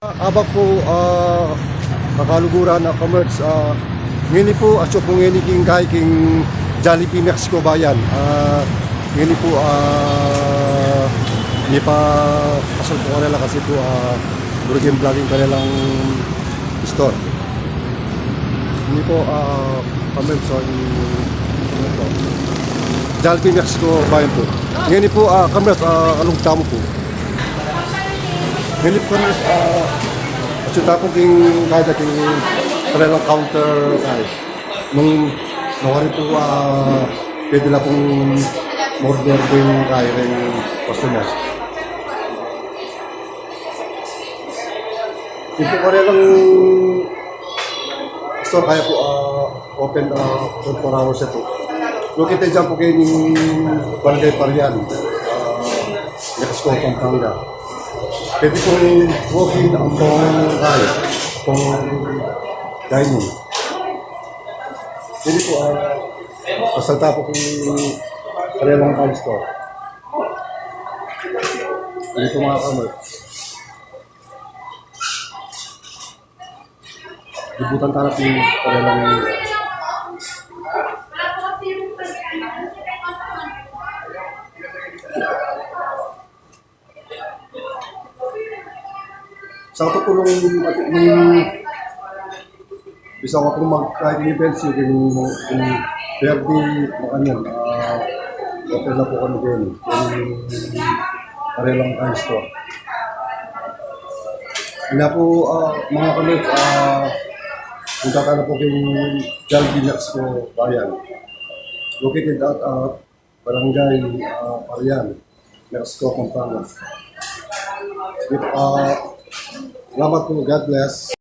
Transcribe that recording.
Abak po kakalugura na commerce ngini po asyo po ngini king kay king Jollibee Mexico bayan ngini po ni pa pasal po kanila kasi po burgen vlogging kanilang store ngini po commerce Jollibee Mexico bayan po ngini po commerce along tamo po ngini po commerce so tapos king kahit king kanilang counter guys nung nawari po pwede na pong order din kaya rin customer. Ito ko rin lang store kaya po open 24 hours ito. Located dyan po kayo ng Barangay Parian, Mexico, Pampanga. Pwede pong walk-in ang pong dining. Pwede po pasalta po kung kanilang home store. Pwede po mga kamar. Ibutan tarap yung kanilang sa ito po nung bisa ko po mag-events yung birthday makanyan open na po kami din yung kanilang time store. Na po mga kamit punta ka na po kayong Jollibee Mexico bayan located at Barangay Parian, Mexico, Pampanga. Salamat po. God bless.